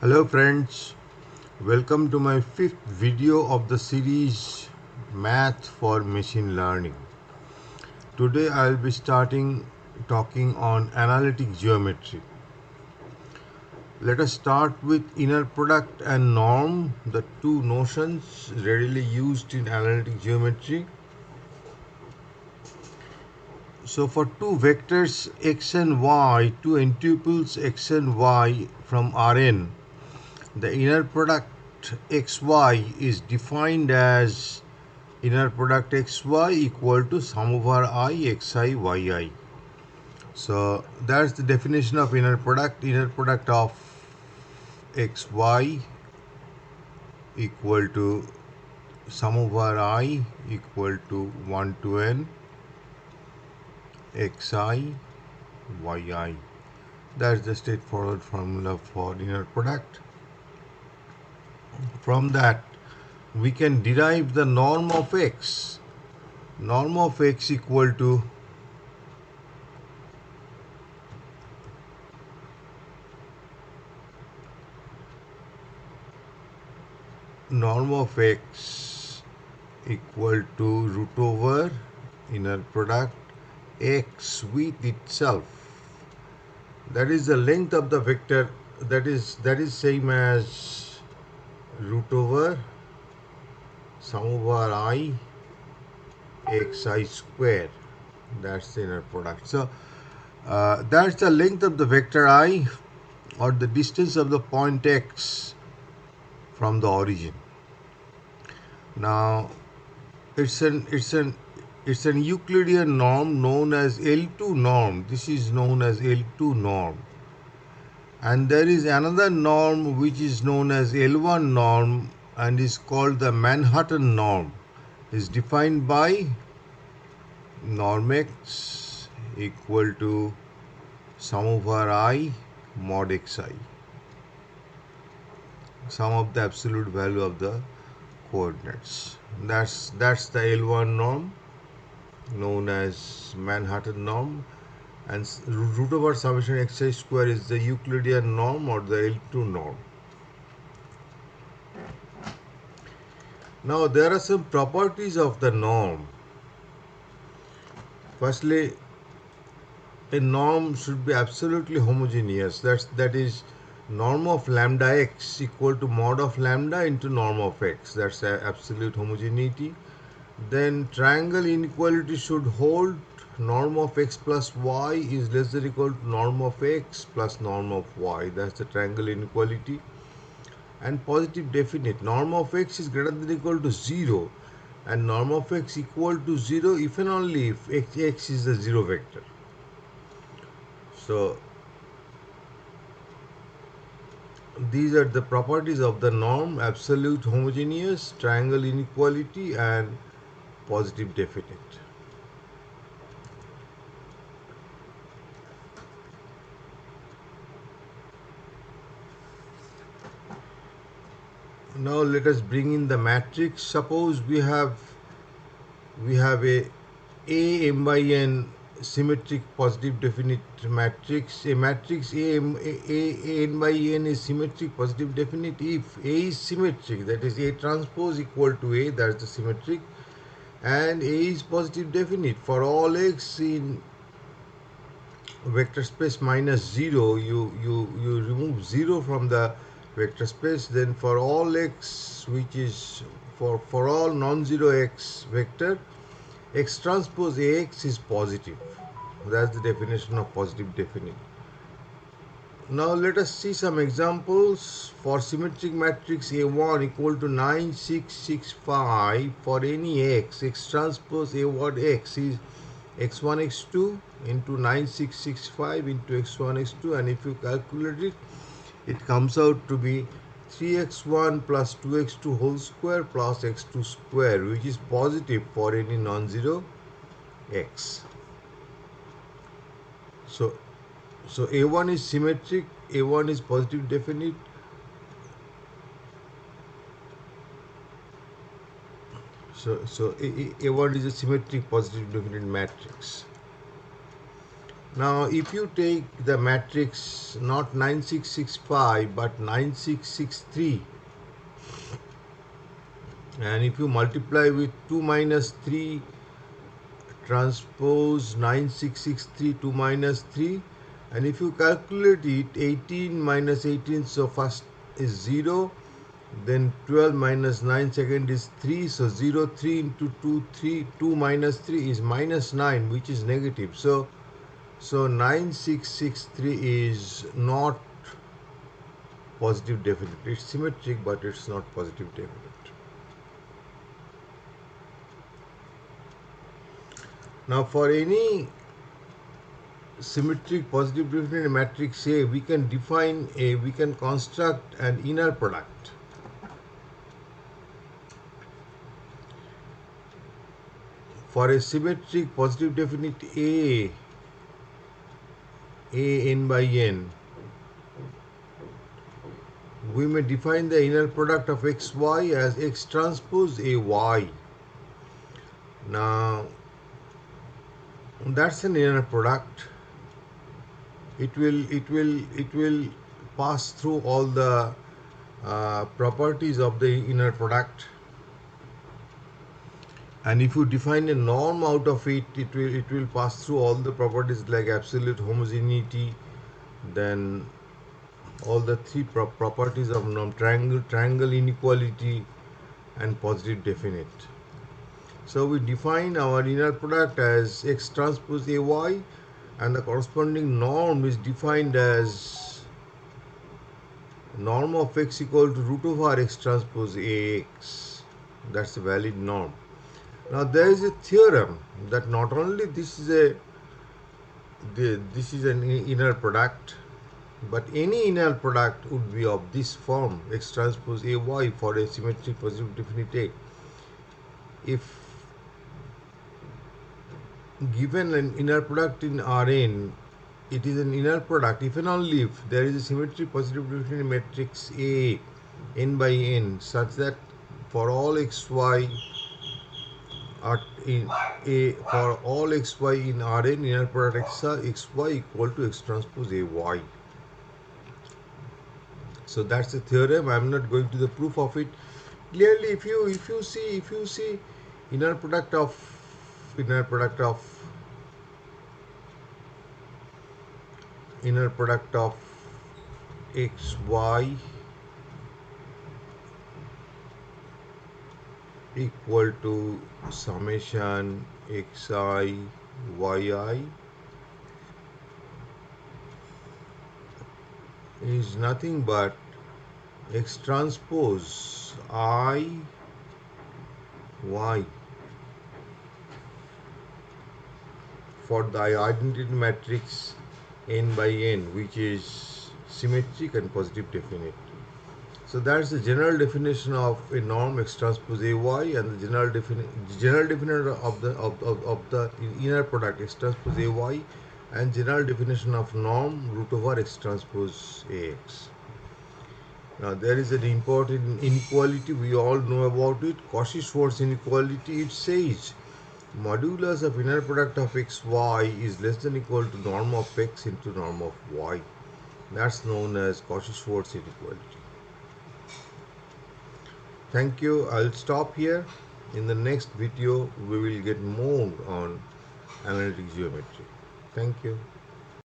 Hello friends, welcome to my fifth video of the series Math for Machine Learning. Today I will be talking on analytic geometry. Let us start with inner product and norm, the two notions readily used in analytic geometry. So for two vectors x and y, two intuples x and y from Rn, the inner product xy is defined as inner product xy equal to sum over I xi yi. So that's the definition of inner product. Inner product of xy equal to sum over I equal to 1 to n xi yi. That's the straightforward formula for inner product. From that, we can derive the norm of x. Norm of x equal to norm of x equal to root over inner product x with itself. That is the length of the vector. That is same as root over sum over I xi square. That's the inner product. So that's the length of the vector I, or the distance of the point x from the origin. Now it's an Euclidean norm known as L2 norm. This is known as L2 norm. And there is another norm which is known as L1 norm and is called the Manhattan norm. Is defined by norm x equal to sum over I mod xi. Sum of the absolute value of the coordinates. That's the L1 norm known as Manhattan norm, and root over summation xi square is the Euclidean norm or the L2 norm. Now there are some properties of the norm. Firstly, a norm should be absolutely homogeneous. That is norm of lambda x equal to mod of lambda into norm of x. That's absolute homogeneity. Then triangle inequality should hold. Norm of x plus y is less than or equal to norm of x plus norm of y. That's the triangle inequality. And positive definite. Norm of x is greater than or equal to 0 and norm of x equal to 0 if and only if x is the 0 vector. So these are the properties of the norm: absolute homogeneous, triangle inequality, and positive definite. Now let us bring in the matrix. Suppose we have a m by n symmetric positive definite matrix. A matrix a n by n is symmetric positive definite if A is symmetric, that is A transpose equal to A, that's the symmetric, and A is positive definite for all x in vector space minus 0. You remove 0 from the vector space. Then for all x, which is for all non-zero x vector, x transpose Ax is positive. That's the definition of positive definite. Now let us see some examples. For symmetric matrix A1 equal to 9, 6, 6, 5, for any x, x transpose A1 x is x1, x2 into 9, 6, 6, 5 into x1, x2, and if you calculate it, it comes out to be 3x1 plus 2x2 whole square plus x2 square, which is positive for any non-zero x. So A1 is symmetric, A1 is positive definite. So A1 is a symmetric positive definite matrix. Now, if you take the matrix not 9665 but 9663, and if you multiply with 2 minus 3 transpose 9663, 2 minus 3, and if you calculate it, 18 minus 18, so first is 0, then 12 minus 9 second is 3, so 0 3 into 2 3, 2 minus 3 is minus 9, which is negative. So 9663 is not positive definite. It's symmetric, but it's not positive definite. Now, for any symmetric positive definite matrix A, we can construct an inner product. For a symmetric positive definite A n by n, we may define the inner product of xy as x transpose ay. Now, that's an inner product. It will pass through all the properties of the inner product, and if you define a norm out of it, it will pass through all the properties like absolute homogeneity, then all the three properties of norm, triangle inequality, and positive definite. So we define our inner product as x transpose ay, and the corresponding norm is defined as norm of x equal to root over x transpose ax. That's a valid norm. Now there is a theorem that not only this is an inner product, but any inner product would be of this form x transpose ay for a symmetric positive definite A. If given an inner product in Rn, it is an inner product if and only if there is a symmetric positive definite matrix A n by n such that for all xy are in A, for all xy in Rn, inner product xy equal to x transpose ay. So that's the theorem. I'm not going to the proof of it. Clearly, if you see inner product of inner product of inner product of xy equal to summation xi yi is nothing but x transpose I y for the identity matrix n by n, which is symmetric and positive definite. So that's the general definition of a norm x transpose ay, and the general definition of the inner product x transpose ay, and general definition of norm root over x transpose ax. Now there is an important inequality, we all know about it, Cauchy-Schwarz inequality. It says modulus of inner product of xy is less than equal to norm of x into norm of y. That's known as Cauchy-Schwarz inequality. Thank you. I'll stop here. In the next video, we will get more on analytic geometry. Thank you.